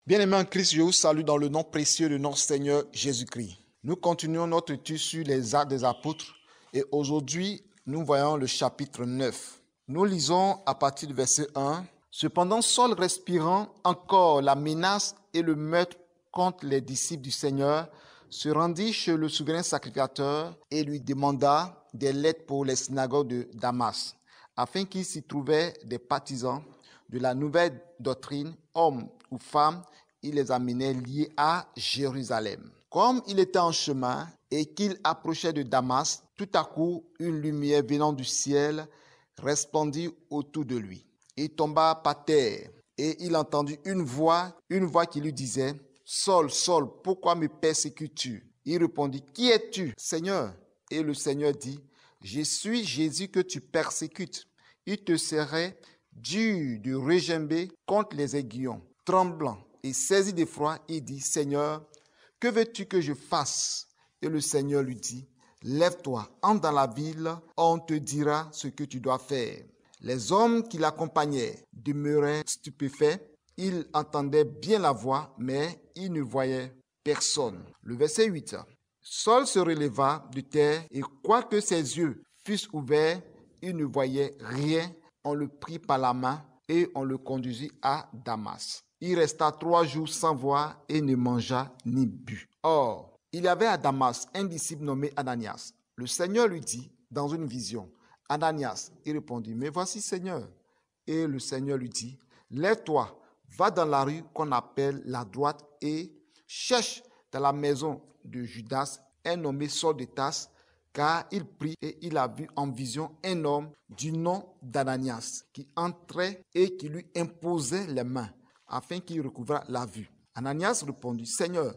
Bien-aimés en Christ, je vous salue dans le nom précieux de notre Seigneur Jésus-Christ. Nous continuons notre étude sur les Actes des Apôtres et aujourd'hui, nous voyons le chapitre 9. Nous lisons à partir du verset 1. Cependant, Saul, respirant encore la menace et le meurtre contre les disciples du Seigneur, se rendit chez le souverain sacrificateur et lui demanda des lettres pour les synagogues de Damas, afin qu'il s'y trouvait des partisans de la nouvelle doctrine, hommes ou femmes, il les amenait liés à Jérusalem. Comme il était en chemin et qu'il approchait de Damas, tout à coup, une lumière venant du ciel resplendit autour de lui. Il tomba par terre et il entendit une voix qui lui disait « Saul, Saul, pourquoi me persécutes-tu » Il répondit « Qui es-tu, Seigneur ?» Et le Seigneur dit « Je suis Jésus que tu persécutes. Il te serait dur de regimber contre les aiguillons. » Tremblant et saisi d'effroi, il dit « Seigneur, que veux-tu que je fasse ?» Et le Seigneur lui dit « Lève-toi, entre dans la ville, on te dira ce que tu dois faire. » Les hommes qui l'accompagnaient demeuraient stupéfaits. Ils entendaient bien la voix, mais ils ne voyaient personne. Le verset 8. Saul se releva de terre et quoique ses yeux fussent ouverts, il ne voyait rien. On le prit par la main et on le conduisit à Damas. Il resta 3 jours sans voir et ne mangea ni but. Or, il y avait à Damas un disciple nommé Ananias. Le Seigneur lui dit dans une vision, « Ananias » Il répondit, « Mais voici, Seigneur. » Et le Seigneur lui dit, « Lève-toi, va dans la rue qu'on appelle la droite et cherche dans la maison de Judas un nommé Saul de Tarse, car il prit et il a vu en vision un homme du nom d'Ananias qui entrait et qui lui imposait les mains afin qu'il recouvrât la vue. Ananias répondit, « Seigneur,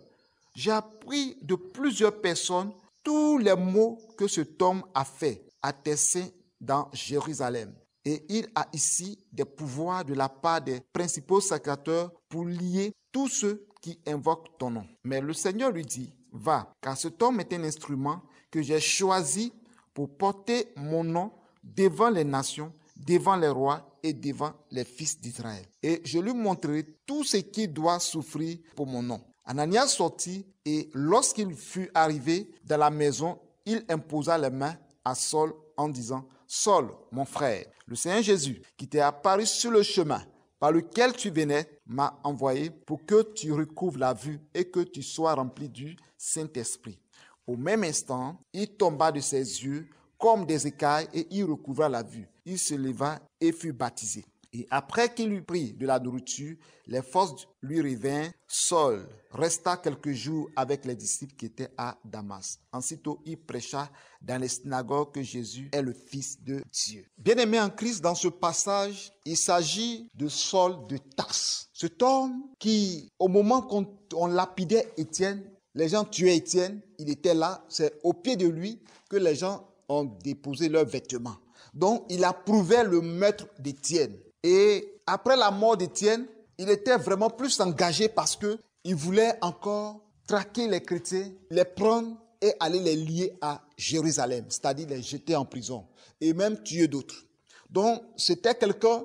j'ai appris de plusieurs personnes tous les maux que cet homme a fait à tes saints dans Jérusalem. Et il a ici des pouvoirs de la part des principaux sacrificateurs pour lier tous ceux qui invoquent ton nom. » Mais le Seigneur lui dit, « Va, car cet homme est un instrument que j'ai choisi pour porter mon nom devant les nations, devant les rois et devant les fils d'Israël. Et je lui montrerai tout ce qu'il doit souffrir pour mon nom. » Ananias sortit et lorsqu'il fut arrivé dans la maison, il imposa les mains à Saul en disant, « Saul, mon frère, le Seigneur Jésus qui t'est apparu sur le chemin par lequel tu venais m'a envoyé pour que tu recouvres la vue et que tu sois rempli du Saint-Esprit. » Au même instant, il tomba de ses yeux comme des écailles et il recouvra la vue. Il se leva et fut baptisé. Et après qu'il eut pris de la nourriture, les forces lui revinrent. Saul resta quelques jours avec les disciples qui étaient à Damas. Aussitôt, il prêcha dans les synagogues que Jésus est le Fils de Dieu. Bien-aimés en Christ, dans ce passage, il s'agit de Saul de Tarse. Cet homme qui, au moment qu'on lapidait Étienne, les gens tuaient Étienne, il était là, c'est au pied de lui que les gens ont déposé leurs vêtements. Donc, il approuvait le meurtre d'Étienne. Et après la mort d'Étienne, il était vraiment plus engagé parce qu'il voulait encore traquer les chrétiens, les prendre et aller les lier à Jérusalem, c'est-à-dire les jeter en prison et même tuer d'autres. Donc, c'était quelqu'un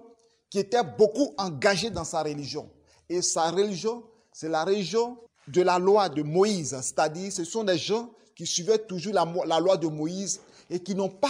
qui était beaucoup engagé dans sa religion. Et sa religion, c'est la religion de la loi de Moïse, c'est-à-dire ce sont des gens qui suivaient toujours la loi de Moïse et qui n'ont pas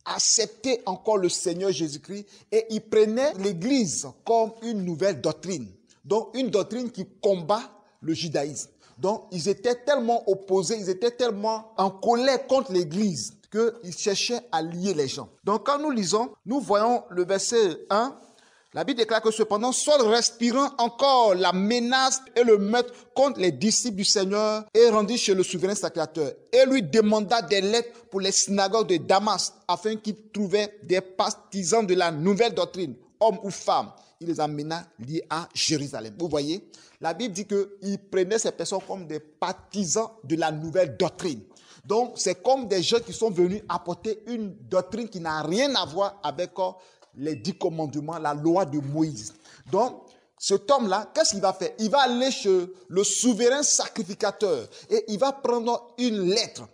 accepté encore le Seigneur Jésus-Christ et ils prenaient l'Église comme une nouvelle doctrine. Donc, une doctrine qui combat le judaïsme. Donc, ils étaient tellement opposés, ils étaient tellement en colère contre l'Église qu'ils cherchaient à lier les gens. Donc, quand nous lisons, nous voyons le verset 1. La Bible déclare que cependant, Saul respirant encore la menace et le meurtre contre les disciples du Seigneur et rendit chez le souverain sacrificateur et lui demanda des lettres pour les synagogues de Damas afin qu'il trouvait des partisans de la nouvelle doctrine, hommes ou femmes. Il les amena liés à Jérusalem. Vous voyez, la Bible dit qu'il prenait ces personnes comme des partisans de la nouvelle doctrine. Donc, c'est comme des gens qui sont venus apporter une doctrine qui n'a rien à voir avec les 10 commandements, la loi de Moïse. Donc, cet homme-là, qu'est-ce qu'il va faire? Il va aller chez le souverain sacrificateur et il va prendre une lettre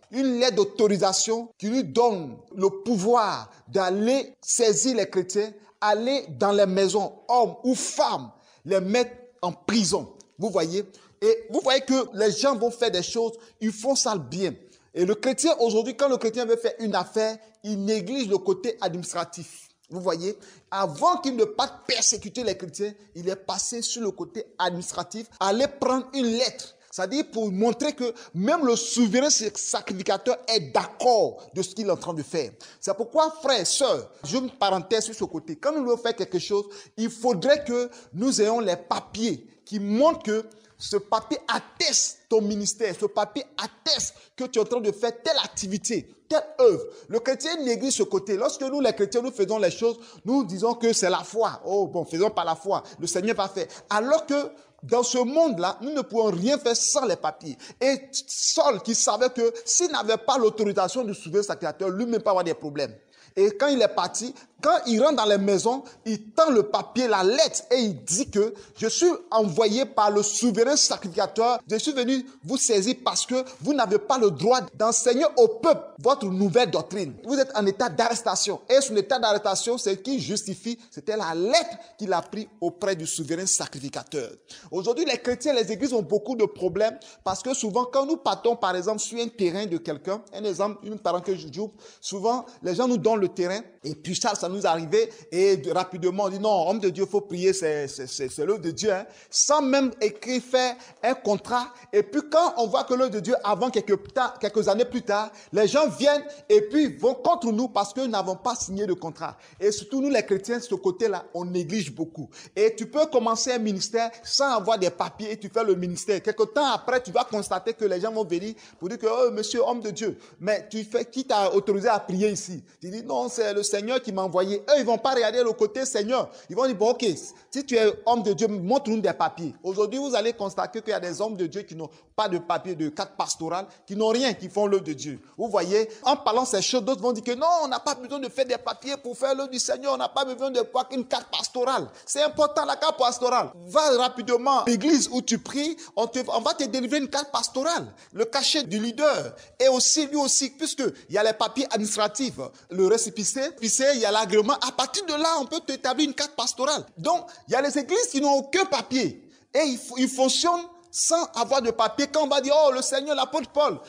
d'autorisation qui lui donne le pouvoir d'aller saisir les chrétiens, aller dans les maisons, hommes ou femmes, les mettre en prison. Vous voyez? Et vous voyez que les gens vont faire des choses, ils font ça bien. Et le chrétien, aujourd'hui, quand le chrétien veut faire une affaire, il néglige le côté administratif. Vous voyez, avant qu'il ne parte persécuter les chrétiens, il est passé sur le côté administratif, aller prendre une lettre. C'est-à-dire pour montrer que même le souverain sacrificateur est d'accord de ce qu'il est en train de faire. C'est pourquoi, frères, sœurs, j'ouvre une parenthèse sur ce côté. Quand nous voulons faire quelque chose, il faudrait que nous ayons les papiers qui montrent que ce papier atteste ton ministère, ce papier atteste que tu es en train de faire telle activité, telle œuvre. Le chrétien néglige ce côté. Lorsque nous, les chrétiens, nous faisons les choses, nous disons que c'est la foi. Oh bon, faisons par la foi. Le Seigneur va faire. Alors que dans ce monde-là, nous ne pouvons rien faire sans les papiers. Et Saul, qui savait que s'il n'avait pas l'autorisation du souverain sacrificateur, lui-même pas avoir des problèmes. Et quand il est parti, quand il rentre dans les maisons, il tend le papier, la lettre, et il dit que je suis envoyé par le souverain sacrificateur. Je suis venu vous saisir parce que vous n'avez pas le droit d'enseigner au peuple votre nouvelle doctrine. Vous êtes en état d'arrestation. Et son état d'arrestation, c'est ce qui justifie, c'était la lettre qu'il a prise auprès du souverain sacrificateur. Aujourd'hui, les chrétiens, les églises ont beaucoup de problèmes parce que souvent, quand nous partons, par exemple, sur un terrain de quelqu'un, un exemple, une parent que je dis, souvent, les gens nous donnent le terrain et puis ça nous arrivait et rapidement on dit non, homme de Dieu, il faut prier, c'est l'œuvre de Dieu, hein. Sans même écrire, faire un contrat. Et puis quand on voit que l'œuvre de Dieu, avant quelques années plus tard, les gens viennent et puis vont contre nous parce que nous n'avons pas signé de contrat. Et surtout nous les chrétiens, ce côté-là, on néglige beaucoup. Et tu peux commencer un ministère sans avoir des papiers et tu fais le ministère. Quelque temps après, tu vas constater que les gens vont venir pour dire que oh, monsieur, homme de Dieu, mais qui t'a autorisé à prier ici? Tu dis non, c'est le Seigneur qui m'a envoyé. Eux, ils ne vont pas regarder le côté Seigneur. Ils vont dire, bon, ok, si tu es homme de Dieu, montre-nous des papiers. Aujourd'hui, vous allez constater qu'il y a des hommes de Dieu qui n'ont pas de papier, de carte pastorale, qui n'ont rien, qui font l'œuvre de Dieu. Vous voyez, en parlant ces choses, d'autres vont dire que non, on n'a pas besoin de faire des papiers pour faire l'œuvre du Seigneur. On n'a pas besoin de voir une carte pastorale. C'est important, la carte pastorale. Va rapidement à l'église où tu pries, on va te délivrer une carte pastorale. Le cachet du leader. Et aussi, lui aussi, puisqu'il y a les papiers administratifs, le récépissé, il y a l'agrément. À partir de là, on peut t'établir une carte pastorale. Donc, il y a les églises qui n'ont aucun papier. Et ils fonctionnent sans avoir de papier. Quand on va dire, oh, le Seigneur, l'apôtre Paul,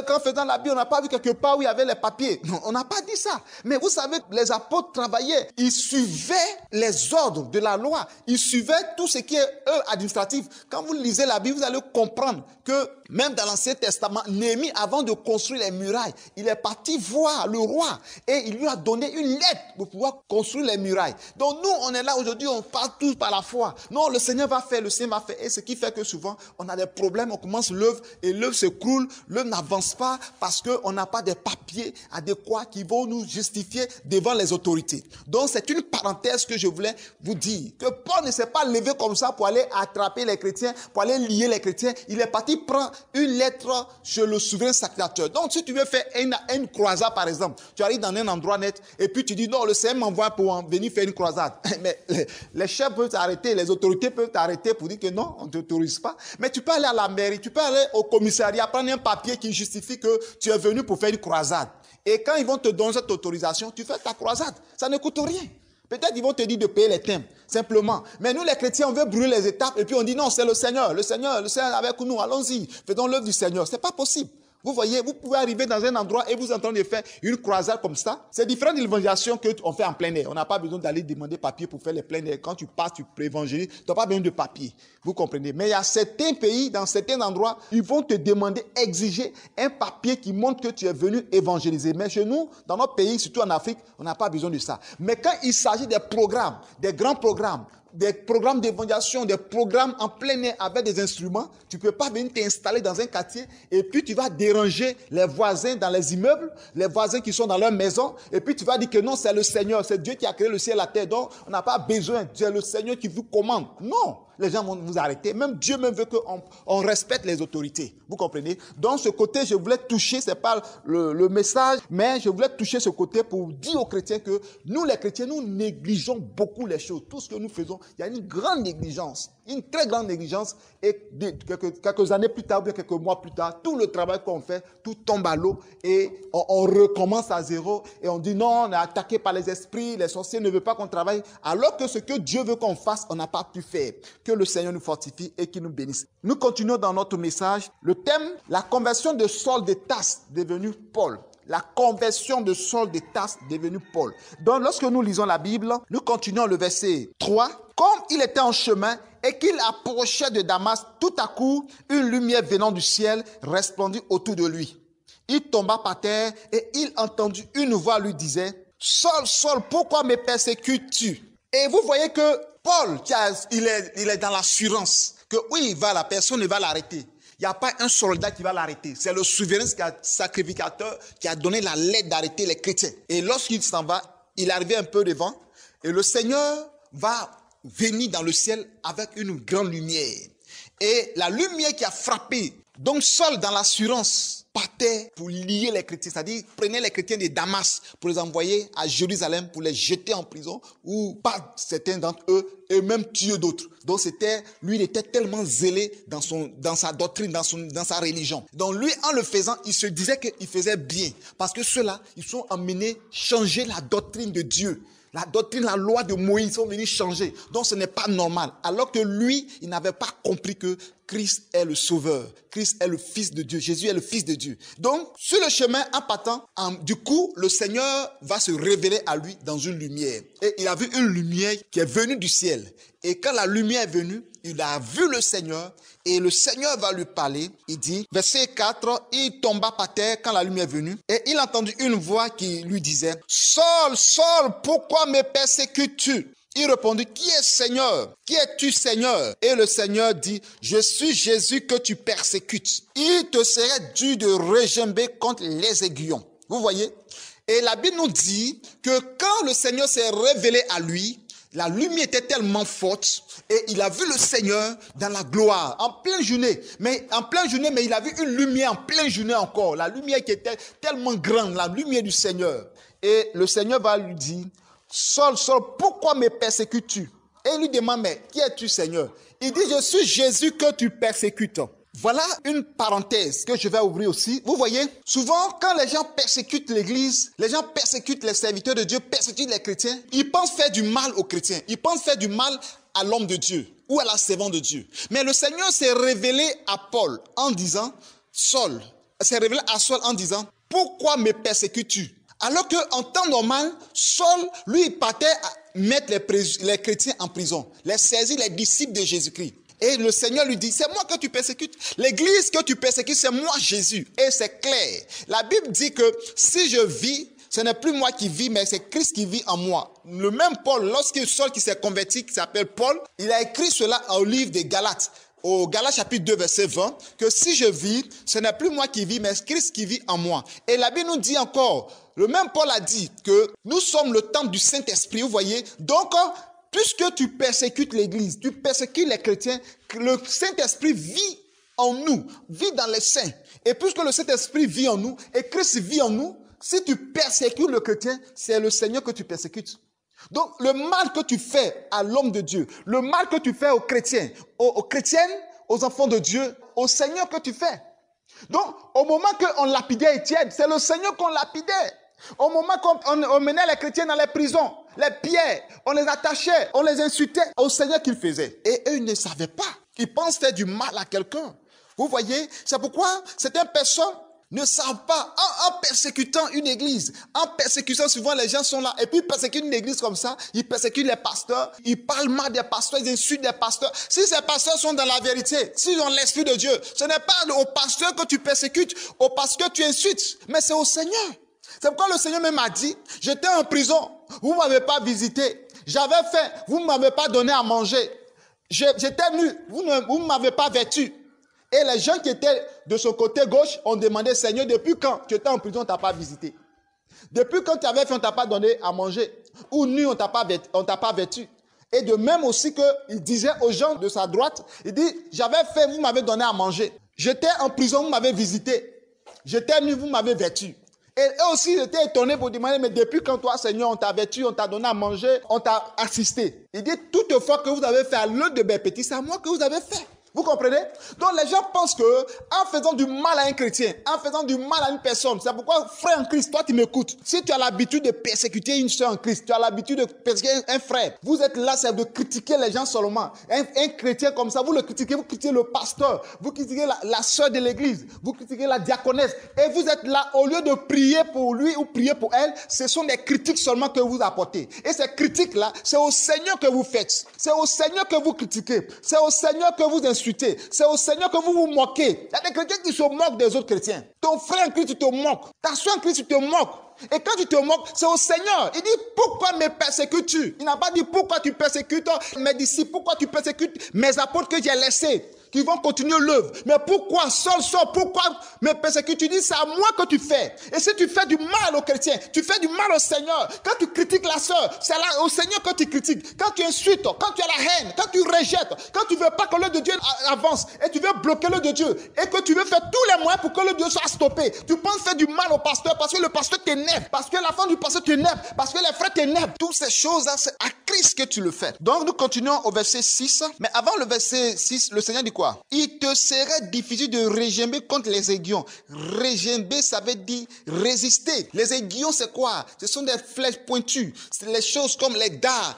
quand faisant la Bible, on n'a pas vu quelque part où il y avait les papiers. Non, on n'a pas dit ça. Mais vous savez, les apôtres travaillaient. Ils suivaient les ordres de la loi. Ils suivaient tout ce qui est, administratif. Quand vous lisez la Bible, vous allez comprendre que même dans l'Ancien Testament, Néhémie, avant de construire les murailles, il est parti voir le roi et il lui a donné une lettre pour pouvoir construire les murailles. Donc nous, on est là aujourd'hui, on parle tous par la foi. Non, le Seigneur va faire, le Seigneur va faire. Et ce qui fait que souvent, on a des problèmes, on commence l'œuvre et l'œuvre s'écroule, l'œuvre n'avance pas parce qu'on n'a pas des papiers adéquats qui vont nous justifier devant les autorités. Donc c'est une parenthèse que je voulais vous dire, que Paul ne s'est pas levé comme ça pour aller attraper les chrétiens, pour aller lier les chrétiens. Il est parti prendre une lettre chez le souverain sacrificateur. Donc si tu veux faire une croisade par exemple, tu arrives dans un endroit net et puis tu dis non, le Seigneur m'envoie pour venir faire une croisade. Mais les chefs peuvent t'arrêter, les autorités peuvent t'arrêter pour dire que non, on ne t'autorise pas. Mais tu peux aller à la mairie, tu peux aller au commissariat, prendre un papier qui justifie que tu es venu pour faire une croisade. Et quand ils vont te donner cette autorisation, tu fais ta croisade. Ça ne coûte rien. Peut-être ils vont te dire de payer les timbres, simplement. Mais nous, les chrétiens, on veut brûler les étapes et puis on dit non, c'est le Seigneur. Le Seigneur est avec nous, allons-y, faisons l'œuvre du Seigneur. Ce n'est pas possible. Vous voyez, vous pouvez arriver dans un endroit et vous êtes en train de faire une croisade comme ça. C'est différent de l'évangélisation qu'on fait en plein air. On n'a pas besoin d'aller demander papier pour faire les plein air. Quand tu passes, tu évangélises, tu n'as pas besoin de papier. Vous comprenez? Mais il y a certains pays, dans certains endroits, ils vont te demander, exiger un papier qui montre que tu es venu évangéliser. Mais chez nous, dans notre pays, surtout en Afrique, on n'a pas besoin de ça. Mais quand il s'agit des programmes, des grands programmes, des programmes d'évangélisation, des programmes en plein air avec des instruments, tu ne peux pas venir t'installer dans un quartier et puis tu vas déranger les voisins dans les immeubles, les voisins qui sont dans leur maison, et puis tu vas dire que non, c'est le Seigneur, c'est Dieu qui a créé le ciel et la terre, donc on n'a pas besoin, c'est le Seigneur qui vous commande. Non, les gens vont vous arrêter. Même Dieu même veut qu'on respecte les autorités. Vous comprenez? Donc ce côté, je voulais toucher, ce n'est pas le message, mais je voulais toucher ce côté pour dire aux chrétiens que nous, les chrétiens, nous négligeons beaucoup les choses. Tout ce que nous faisons, il y a une grande négligence, une très grande négligence. Et quelques années plus tard, ou bien quelques mois plus tard, tout le travail qu'on fait, tout tombe à l'eau et on recommence à zéro. Et on dit non, on est attaqué par les esprits, les sorciers ne veulent pas qu'on travaille. Alors que ce que Dieu veut qu'on fasse, on n'a pas pu faire. Que le Seigneur nous fortifie et qu'il nous bénisse. Nous continuons dans notre message. Le thème, la conversion de Saul de Tarse devenu Paul. La conversion de Saul de Tarse devenu Paul. Donc, lorsque nous lisons la Bible, nous continuons le verset 3. Comme il était en chemin et qu'il approchait de Damas, tout à coup, une lumière venant du ciel resplendit autour de lui. Il tomba par terre et il entendit une voix lui disait, « Saul, Saul, pourquoi me persécutes-tu » Et vous voyez que Paul, il est dans l'assurance que oui, la personne ne va l'arrêter. Il n'y a pas un soldat qui va l'arrêter. C'est le souverain sacrificateur qui a donné la lettre d'arrêter les chrétiens. Et lorsqu'il s'en va, il est arrivé un peu devant et le Seigneur va venir dans le ciel avec une grande lumière. Et la lumière qui a frappé, donc Saul dans l'assurance, partait pour lier les chrétiens, c'est-à-dire prenait les chrétiens de Damas pour les envoyer à Jérusalem, pour les jeter en prison, ou pas certains d'entre eux, et même tuer d'autres. Donc lui, il était tellement zélé dans sa doctrine, dans sa religion. Donc lui, en le faisant, il se disait qu'il faisait bien, parce que ceux-là, ils sont amenés changer la doctrine de Dieu. La doctrine, la loi de Moïse sont venus changer. Donc ce n'est pas normal. Alors que lui, il n'avait pas compris que Christ est le sauveur. Christ est le Fils de Dieu. Jésus est le Fils de Dieu. Donc, sur le chemin, en partant, du coup, le Seigneur va se révéler à lui dans une lumière. Et il a vu une lumière qui est venue du ciel. Et quand la lumière est venue, il a vu le Seigneur et le Seigneur va lui parler. Il dit, verset 4, il tomba par terre quand la lumière est venue et il entendit une voix qui lui disait, « Saul, Saul, pourquoi me persécutes-tu » Il répondit, « Qui est Seigneur? Qui es-tu Seigneur ?» Et le Seigneur dit, « Je suis Jésus que tu persécutes. Il te serait dû de regimber contre les aiguillons. » Vous voyez? Et la Bible nous dit que quand le Seigneur s'est révélé à lui, la lumière était tellement forte et il a vu le Seigneur dans la gloire, en pleine journée. Mais il a vu une lumière en pleine journée encore. La lumière qui était tellement grande, la lumière du Seigneur. Et le Seigneur va lui dire, « Saul, Saul, pourquoi me persécutes-tu » Et il lui demande, « Mais qui es-tu, Seigneur ?» Il dit, « Je suis Jésus que tu persécutes. » Voilà une parenthèse que je vais ouvrir aussi. Vous voyez, souvent quand les gens persécutent l'église, les gens persécutent les serviteurs de Dieu, persécutent les chrétiens, ils pensent faire du mal aux chrétiens, ils pensent faire du mal à l'homme de Dieu ou à la servante de Dieu. Mais le Seigneur s'est révélé à Paul en disant, Saul, s'est révélé à Saul en disant, pourquoi me persécutes-tu? Alors qu'en temps normal, Saul, lui, il partait à mettre les chrétiens en prison, les saisir, les disciples de Jésus-Christ. Et le Seigneur lui dit, c'est moi que tu persécutes. L'église que tu persécutes, c'est moi Jésus. Et c'est clair. La Bible dit que si je vis, ce n'est plus moi qui vis, mais c'est Christ qui vit en moi. Le même Paul, lorsqu'il sort, qui s'est converti, qui s'appelle Paul, il a écrit cela au livre des Galates. Au Galates chapitre 2, verset 20, que si je vis, ce n'est plus moi qui vis, mais c'est Christ qui vit en moi. Et la Bible nous dit encore, le même Paul a dit que nous sommes le temple du Saint-Esprit, vous voyez. Donc, puisque tu persécutes l'église, tu persécutes les chrétiens, le Saint-Esprit vit en nous, vit dans les saints. Et puisque le Saint-Esprit vit en nous et Christ vit en nous, si tu persécutes le chrétien, c'est le Seigneur que tu persécutes. Donc, le mal que tu fais à l'homme de Dieu, le mal que tu fais aux chrétiens, aux chrétiennes, aux enfants de Dieu, au Seigneur que tu fais. Donc, au moment qu'on lapidait Étienne, c'est le Seigneur qu'on lapidait. Au moment qu'on menait les chrétiens dans les prisons, les pierres, on les attachait, on les insultait au Seigneur qu'ils faisaient. Et eux, ils ne savaient pas. Ils pensent faire du mal à quelqu'un. Vous voyez, c'est pourquoi certaines personnes ne savent pas, en persécutant une église, en persécutant souvent les gens sont là, et puis ils persécutent une église comme ça, ils persécutent les pasteurs, ils parlent mal des pasteurs, ils insultent les pasteurs. Si ces pasteurs sont dans la vérité, s'ils ont l'Esprit de Dieu, ce n'est pas au pasteur que tu persécutes, au pasteur que tu insultes, mais c'est au Seigneur. C'est pourquoi le Seigneur même a dit, j'étais en prison, vous ne m'avez pas visité. J'avais faim, vous ne m'avez pas donné à manger. J'étais nu, vous ne m'avez pas vêtu. Et les gens qui étaient de ce côté gauche ont demandé, Seigneur, depuis quand tu étais en prison, on ne t'a pas visité? Depuis quand tu avais faim, on ne t'a pas donné à manger? Ou nu, on ne t'a pas vêtu? Et de même aussi qu'il disait aux gens de sa droite, il dit, j'avais faim, vous m'avez donné à manger. J'étais en prison, vous m'avez visité. J'étais nu, vous m'avez vêtu. Et eux aussi, ils étaient étonnés pour demander, mais depuis quand toi, Seigneur, on t'a vêtu, on t'a donné à manger, on t'a assisté. Il dit, toutefois que vous avez fait à l'un de mes petits, c'est à moi que vous avez fait. Vous comprenez? Donc les gens pensent que en faisant du mal à un chrétien, en faisant du mal à une personne, c'est pourquoi, frère en Christ, toi tu m'écoutes. Si tu as l'habitude de persécuter une soeur en Christ, tu as l'habitude de persécuter un frère, vous êtes là, c'est de critiquer les gens seulement. Un chrétien comme ça, vous le critiquez, vous critiquez le pasteur, vous critiquez la soeur de l'église, vous critiquez la diaconesse, et vous êtes là, au lieu de prier pour lui ou prier pour elle, ce sont des critiques seulement que vous apportez. Et ces critiques-là, c'est au Seigneur que vous faites. C'est au Seigneur que vous critiquez. C'est au Seigneur que vous insultez. C'est au Seigneur que vous vous moquez. Il y a des chrétiens qui se moquent des autres chrétiens. Ton frère en Christ, tu te moques. Ta soeur en Christ, tu te moques. Et quand tu te moques, c'est au Seigneur. Il dit, pourquoi me persécutes-tu? Il n'a pas dit, pourquoi tu persécutes mes disciples, pourquoi tu persécutes mes apôtres que j'ai laissés, qui vont continuer l'œuvre. Mais pourquoi, seul, pourquoi me persécutes? Tu dis, c'est à moi que tu fais. Et si tu fais du mal aux chrétiens, tu fais du mal au Seigneur. Quand tu critiques la sœur, c'est là au Seigneur que tu critiques. Quand tu insultes, quand tu as la haine, quand tu rejettes, quand tu ne veux pas que l'œuvre de Dieu avance, et tu veux bloquer l'œuvre de Dieu, et que tu veux faire tous les moyens pour que l'œuvre de Dieu soit stoppée, tu penses faire du mal au pasteur parce que le pasteur t'énerve, parce que la femme du pasteur t'énerve, parce que les frères t'énervent. Toutes ces choses-là, c'est à Christ que tu le fais. Donc nous continuons au verset 6. Mais avant le verset 6, le Seigneur dit quoi? Il te serait difficile de régimber contre les aiguillons. Régimber, ça veut dire résister. Les aiguillons, c'est quoi? Ce sont des flèches pointues. C'est les choses comme les dards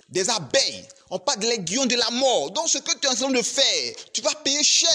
des abeilles. On parle de l'aiguillon de la mort. Donc ce que tu es en train de faire, tu vas payer cher.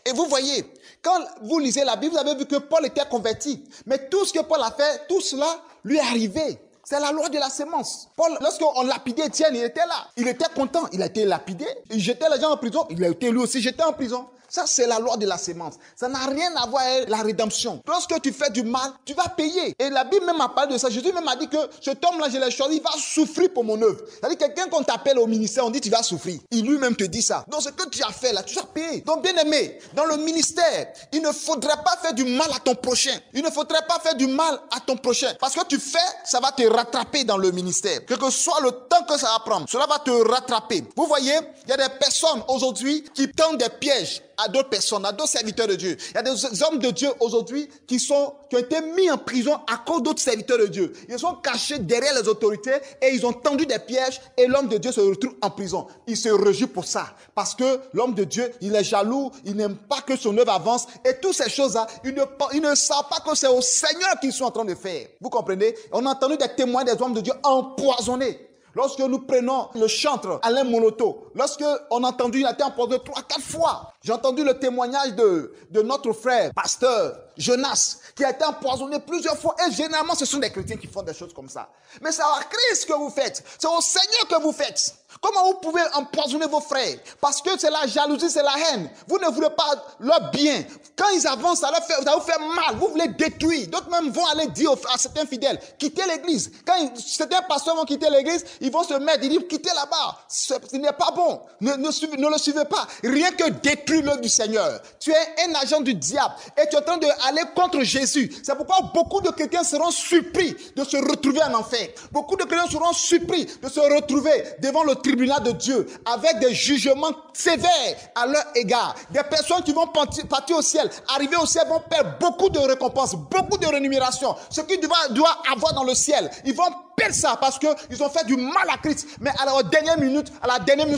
Et vous voyez, quand vous lisez la Bible, vous avez vu que Paul était converti. Mais tout ce que Paul a fait, tout cela lui est arrivé. C'est la loi de la sémence. Paul, lorsqu'on lapidait Étienne, il était là. Il était content. Il a été lapidé. Il jetait les gens en prison. Il a été lui aussi jeté en prison. Ça, c'est la loi de la sémence. Ça n'a rien à voir avec la rédemption. Lorsque tu fais du mal, tu vas payer. Et la Bible même a parlé de ça. Jésus même a dit que cet homme-là, je l'ai choisi, il va souffrir pour mon œuvre. C'est-à-dire quelqu'un qu'on t'appelle au ministère, on dit tu vas souffrir. Il lui-même te dit ça. Donc ce que tu as fait là, tu vas payer. Donc bien aimé, dans le ministère, il ne faudrait pas faire du mal à ton prochain. Il ne faudrait pas faire du mal à ton prochain. Parce que tu fais, ça va te rattraper dans le ministère. Quel que soit le temps que ça va prendre, cela va te rattraper. Vous voyez, il y a des personnes aujourd'hui qui tendent des pièges à d'autres personnes, à d'autres serviteurs de Dieu. Il y a des hommes de Dieu aujourd'hui qui ont été mis en prison à cause d'autres serviteurs de Dieu. Ils sont cachés derrière les autorités et ils ont tendu des pièges et l'homme de Dieu se retrouve en prison. Il se réjouit pour ça parce que l'homme de Dieu, il est jaloux, il n'aime pas que son œuvre avance et toutes ces choses-là, il ne sait pas que c'est au Seigneur qu'ils sont en train de faire. Vous comprenez? On a entendu des témoins des hommes de Dieu empoisonnés. Lorsque nous prenons le chantre Alain Moloto, lorsque on a entendu, il a été empoisonné 3-4 fois. J'ai entendu le témoignage de notre frère, pasteur Jonas, qui a été empoisonné plusieurs fois. Et généralement, ce sont des chrétiens qui font des choses comme ça. Mais c'est à Christ que vous faites. C'est au Seigneur que vous faites. Comment vous pouvez empoisonner vos frères? Parce que c'est la jalousie, c'est la haine. Vous ne voulez pas leur bien. Quand ils avancent, ça vous fait mal. Vous voulez détruire. D'autres même vont aller dire à certains fidèles, quittez l'église. Quand certains pasteurs vont quitter l'église, ils vont se mettre, ils disent, quittez là-bas. Ce n'est pas bon. Ne le suivez pas. Rien que détruire l'œuvre du Seigneur. Tu es un agent du diable et tu es en train d'aller contre Jésus. C'est pourquoi beaucoup de chrétiens seront surpris de se retrouver en enfer. Beaucoup de chrétiens seront surpris de se retrouver devant le tribunal de Dieu avec des jugements sévères à leur égard. Des personnes qui vont partir au ciel, arriver au ciel, vont perdre beaucoup de récompenses, beaucoup de rémunérations. Ce qu'ils doivent avoir dans le ciel, ils vont perdre ça parce qu'ils ont fait du mal à Christ. Mais à la dernière minute,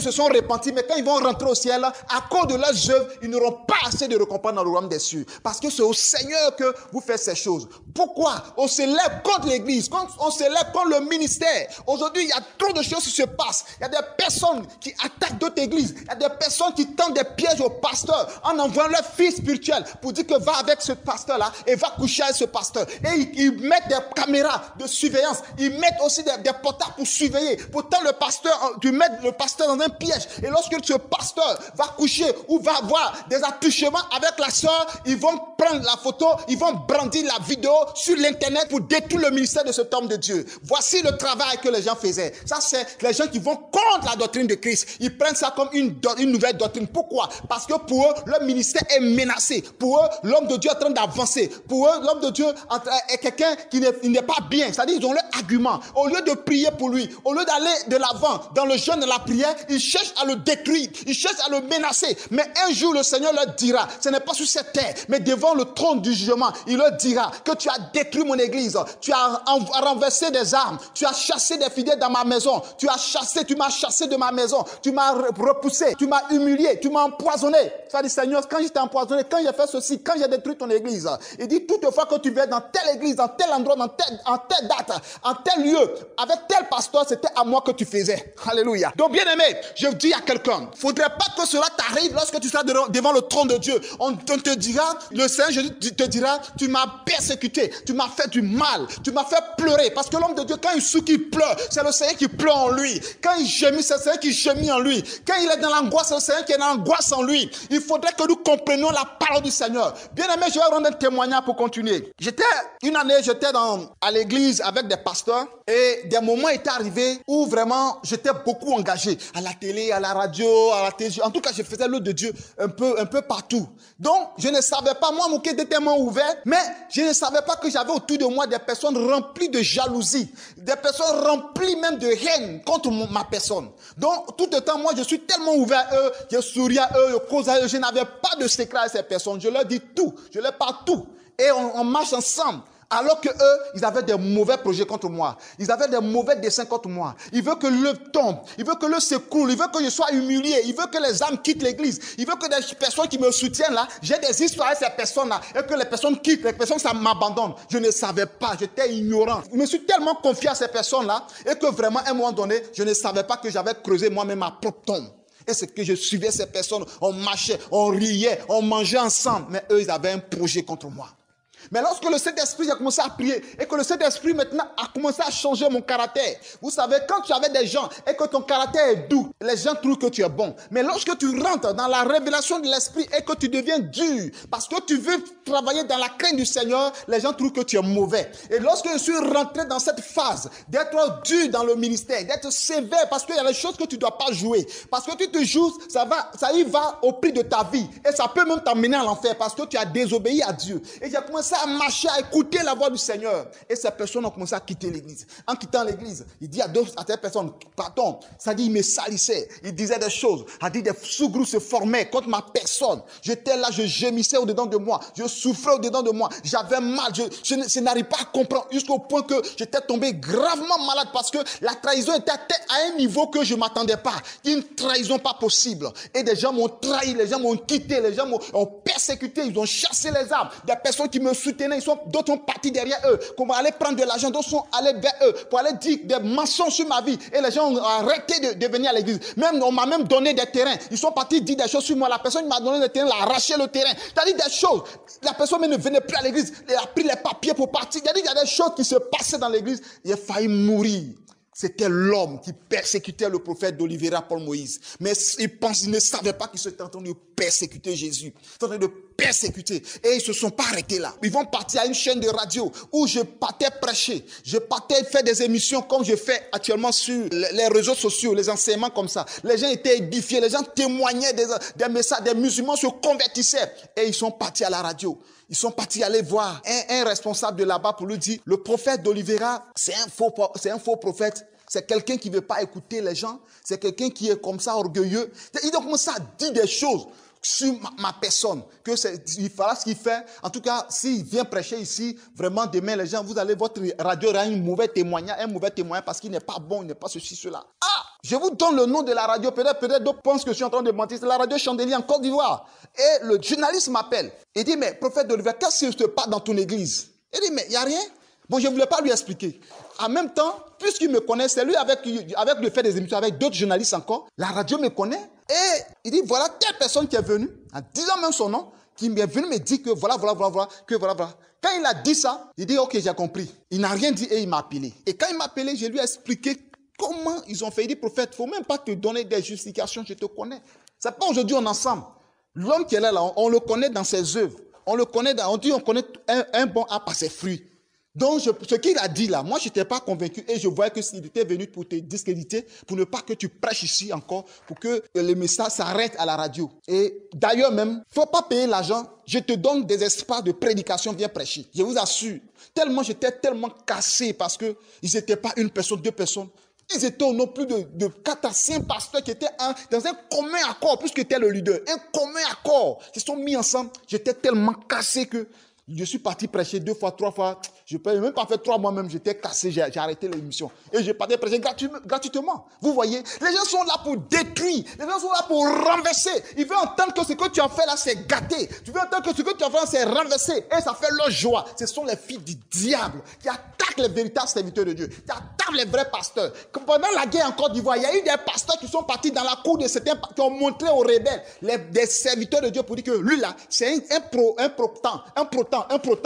se sont repentis. Mais quand ils vont rentrer au ciel, à cause de leurs œuvres, ils n'auront pas assez de récompenses dans le royaume des cieux. Parce que c'est au Seigneur que vous faites ces choses. Pourquoi? On se lève contre l'église, on se lève contre le ministère. Aujourd'hui, il y a trop de choses qui se passent. Il y a des personnes qui attaquent d'autres églises. Il y a des personnes qui tendent des pièges aux pasteurs en envoyant leur fils spirituel pour dire que va avec ce pasteur-là et va coucher avec ce pasteur. Et ils mettent des caméras de surveillance. Ils mettent aussi des portables pour surveiller. Pourtant, tu mets le pasteur dans un piège. Et lorsque ce pasteur va coucher ou va avoir des attouchements avec la sœur, ils vont prendre la photo, ils vont brandir la vidéo sur l'internet pour détruire le ministère de cet homme de Dieu. Voici le travail que les gens faisaient. Ça, c'est les gens qui vont contre la doctrine de Christ. Ils prennent ça comme une nouvelle doctrine. Pourquoi? Parce que pour eux, leur ministère est menacé. Pour eux, l'homme de Dieu est en train d'avancer. Pour eux, l'homme de Dieu est quelqu'un qui n'est pas bien. C'est-à-dire, ils ont leur argument. jugement, au lieu de prier pour lui, au lieu d'aller de l'avant dans le jeûne et la prière, ils cherchent à le détruire, ils cherchent à le menacer. Mais un jour, le Seigneur leur dira, ce n'est pas sur cette terre, mais devant le trône du jugement, il leur dira que tu as détruit mon église, tu as renversé des armes, tu as chassé des fidèles dans ma maison, tu m'as chassé de ma maison, tu m'as repoussé, tu m'as humilié, tu m'as empoisonné. Ça dit, Seigneur, quand je t'ai empoisonné, quand j'ai fait ceci, quand j'ai détruit ton église, il dit, toutefois que tu viens dans telle église, dans tel endroit, en telle date, en tel lieu, avec tel pasteur, c'était à moi que tu faisais. Alléluia. Donc, bien aimé, je dis à quelqu'un, il ne faudrait pas que cela t'arrive lorsque tu seras devant le trône de Dieu. On te dira, le Seigneur te dira, tu m'as persécuté, tu m'as fait du mal, tu m'as fait pleurer. Parce que l'homme de Dieu, quand il souffre, il pleure, c'est le Seigneur qui pleure en lui. Quand il gémit, c'est le Seigneur qui gémit en lui. Quand il est dans l'angoisse, c'est le Seigneur qui est dans l'angoisse en lui. Il faudrait que nous comprenions la parole du Seigneur. Bien aimé, je vais rendre un témoignage pour continuer. Une année, j'étais à l'église avec des pasteurs et des moments étaient arrivés où vraiment j'étais beaucoup engagé à la télé, à la radio, à la télévision. En tout cas, je faisais l'œuvre de Dieu un peu partout. Donc, je ne savais pas, moi, mon cœur était tellement ouvert, mais je ne savais pas que j'avais autour de moi des personnes remplies de jalousie, des personnes remplies même de haine contre ma personne. Donc, tout le temps, moi, je suis tellement ouvert à eux, je souris à eux, je cause à eux, je n'avais pas de secret à ces personnes. Je leur dis tout, je leur parle tout. Et on marche ensemble. Alors que eux, ils avaient des mauvais projets contre moi. Ils avaient des mauvais desseins contre moi. Ils veulent que l'œuvre tombe. Ils veulent que l'œuvre s'écroule. Ils veulent que je sois humilié. Ils veulent que les âmes quittent l'église. Ils veulent que des personnes qui me soutiennent là, j'ai des histoires avec ces personnes-là. Et que les personnes quittent, les personnes, ça m'abandonne. Je ne savais pas. J'étais ignorant. Je me suis tellement confié à ces personnes-là. Et que vraiment, à un moment donné, je ne savais pas que j'avais creusé moi-même ma propre tombe. Et c'est que je suivais ces personnes. On marchait, on riait, on mangeait ensemble. Mais eux, ils avaient un projet contre moi. Mais lorsque le Saint-Esprit a commencé à prier et que le Saint-Esprit maintenant a commencé à changer mon caractère. Vous savez, quand tu avais des gens et que ton caractère est doux, les gens trouvent que tu es bon. Mais lorsque tu rentres dans la révélation de l'Esprit et que tu deviens dur, parce que tu veux travailler dans la crainte du Seigneur, les gens trouvent que tu es mauvais. Et lorsque je suis rentré dans cette phase d'être dur dans le ministère, d'être sévère, parce qu'il y a des choses que tu ne dois pas jouer. Parce que tu te joues, ça y va au prix de ta vie. Et ça peut même t'amener à l'enfer parce que tu as désobéi à Dieu. Et j'ai commencé à marcher, à écouter la voix du Seigneur. Et ces personnes ont commencé à quitter l'église. En quittant l'église, il dit à telle personne, pardon, ça dit, il me salissait. Il disait des choses. Il dit, des sous-groupes se formaient contre ma personne. J'étais là, je gémissais au-dedans de moi. Je souffrais au-dedans de moi. J'avais mal. Je n'arrive pas à comprendre jusqu'au point que j'étais tombé gravement malade parce que la trahison était à un niveau que je ne m'attendais pas. Une trahison pas possible. Et des gens m'ont trahi, les gens m'ont quitté, les gens m'ont persécuté, ils ont chassé les armes. Des personnes qui me soutenaient, d'autres sont partis derrière eux, pour aller prendre de l'argent, d'autres sont allés vers eux, pour aller dire des mensonges sur ma vie. Et les gens ont arrêté de venir à l'église. Même, on m'a même donné des terrains. Ils sont partis dire des choses sur moi. La personne qui m'a donné des terrains, elle a arraché le terrain. C'est-à-dire des choses. La personne même ne venait plus à l'église. Elle a pris les papiers pour partir. C'est-à-dire qu'il y a des choses qui se passaient dans l'église. Il a failli mourir. C'était l'homme qui persécutait le prophète d'Oliveira, Paul Moïse. Mais il ne savait pas qu'ils étaient en train de persécuter Jésus. Ils étaient en train de persécuter. Et ils ne se sont pas arrêtés là. Ils vont partir à une chaîne de radio où je partais prêcher. Je partais faire des émissions comme je fais actuellement sur les réseaux sociaux, les enseignements comme ça. Les gens étaient édifiés, les gens témoignaient des messages, des musulmans se convertissaient. Et ils sont partis à la radio. Ils sont partis aller voir un responsable de là-bas pour lui dire, le prophète d'Oliveira, c'est un faux prophète. C'est quelqu'un qui ne veut pas écouter les gens. C'est quelqu'un qui est comme ça orgueilleux. Il a commencé à dire des choses sur ma personne. Il fera ce qu'il fait. En tout cas, s'il vient prêcher ici, vraiment demain, les gens, vous allez, votre radio aura un mauvais témoignage parce qu'il n'est pas bon, il n'est pas ceci, cela. Ah! Je vous donne le nom de la radio. Peut-être d'autres pensent que je suis en train de mentir. C'est la radio Chandelier en Côte d'Ivoire. Et le journaliste m'appelle. Il dit, mais prophète d'Oliveira, qu'est-ce qui se passe dans ton église? Il dit, mais il n'y a rien. Bon, je ne voulais pas lui expliquer. En même temps, puisqu'il me connaît, c'est lui avec le fait des émissions, avec d'autres journalistes encore. La radio me connaît. Et il dit, voilà telle personne qui est venue, en disant même son nom, qui est venu me dire que voilà. Quand il a dit ça, il dit, ok, j'ai compris. Il n'a rien dit et il m'a appelé. Et quand il m'a appelé, je lui ai expliqué comment ils ont fait. Il dit, prophète, il ne faut même pas te donner des justifications, je te connais. C'est pas aujourd'hui on est ensemble. L'homme qui est là, on le connaît dans ses œuvres. On le connaît, on dit on connaît un bon arbre par ses fruits. Donc, ce qu'il a dit là, moi, je n'étais pas convaincu et je voyais que s'il était venu pour te discréditer, pour ne pas que tu prêches ici encore, pour que le message s'arrête à la radio. Et d'ailleurs même, il ne faut pas payer l'argent. Je te donne des espaces de prédication, viens prêcher. Je vous assure. J'étais tellement cassé parce qu'ils n'étaient pas une personne, deux personnes. Ils étaient au nom plus de 4 à 5 pasteurs qui étaient dans un commun accord, puisque tu étais le leader. Un commun accord. Ils se sont mis ensemble. J'étais tellement cassé que je suis parti prêcher 2 fois, 3 fois. Je n'ai même pas fait 3 mois même. J'étais cassé, j'ai arrêté l'émission. Et je partais prêcher gratuitement. Vous voyez, les gens sont là pour détruire. Les gens sont là pour renverser. Ils veulent entendre que ce que tu as fait là, c'est gâté. Tu veux entendre que ce que tu as fait là, c'est renversé. Et ça fait leur joie. Ce sont les filles du diable qui attaquent les véritables serviteurs de Dieu. Qui attaquent les vrais pasteurs. Comme pendant la guerre en Côte d'Ivoire, il y a eu des pasteurs qui sont partis dans la cour de certains, qui ont montré aux rebelles, des serviteurs de Dieu pour dire que lui là, c'est un protant,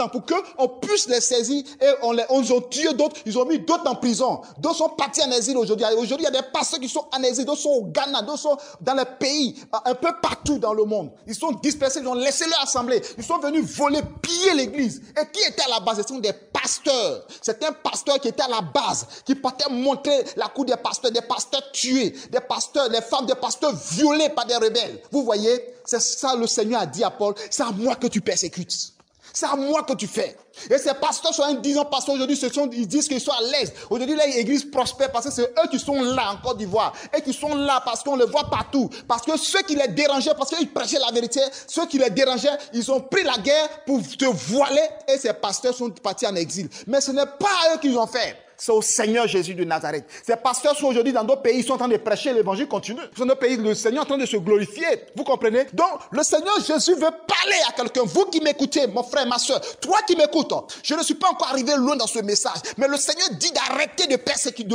pour qu'on puisse les saisir et ils ont tué d'autres, ils ont mis d'autres en prison. D'autres sont partis en exil aujourd'hui. Aujourd'hui, il y a des pasteurs qui sont en exil, d'autres sont au Ghana, d'autres sont dans les pays, un peu partout dans le monde. Ils sont dispersés, ils ont laissé leur assemblée. Ils sont venus voler, piller l'église. Et qui était à la base? Ce sont des pasteurs. C'est un pasteur qui était à la base, qui partait montrer la cour des pasteurs tués, des pasteurs, les femmes des pasteurs violées par des rebelles. Vous voyez, c'est ça le Seigneur a dit à Paul, c'est à moi que tu persécutes. C'est à moi que tu fais. Et ces pasteurs sont 10 ans pasteurs aujourd'hui, ils disent qu'ils sont à l'aise. Aujourd'hui, l'église prospère parce que c'est eux qui sont là en Côte d'Ivoire. Et qui sont là parce qu'on les voit partout. Parce que ceux qui les dérangeaient, parce qu'ils prêchaient la vérité, ceux qui les dérangeaient, ils ont pris la guerre pour te voiler. Et ces pasteurs sont partis en exil. Mais ce n'est pas à eux qu'ils ont fait. C'est au Seigneur Jésus de Nazareth. Ces pasteurs sont aujourd'hui dans d'autres pays, ils sont en train de prêcher, l'évangile continue. Dans d'autres pays, le Seigneur est en train de se glorifier. Vous comprenez? Donc, le Seigneur Jésus veut parler à quelqu'un. Vous qui m'écoutez, mon frère, ma soeur, toi qui m'écoutes, je ne suis pas encore arrivé loin dans ce message. Mais le Seigneur dit d'arrêter de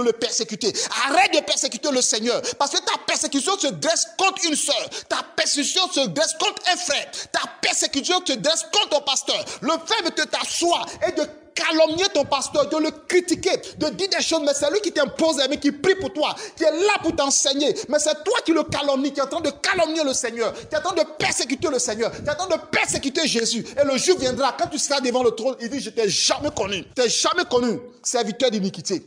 le persécuter. Arrête de persécuter le Seigneur. Parce que ta persécution se dresse contre une soeur. Ta persécution se dresse contre un frère. Ta persécution se dresse contre ton pasteur. Le fait de t'asseoir et de calomnier ton pasteur, de le critiquer, de dire des choses, mais c'est lui qui t'impose, mais qui prie pour toi, qui est là pour t'enseigner. Mais c'est toi qui le calomnie, qui est en train de calomnier le Seigneur, qui est en train de persécuter le Seigneur, qui est en train de persécuter Jésus. Et le jour viendra, quand tu seras devant le trône, il dit, je t'ai jamais connu, serviteur d'iniquité.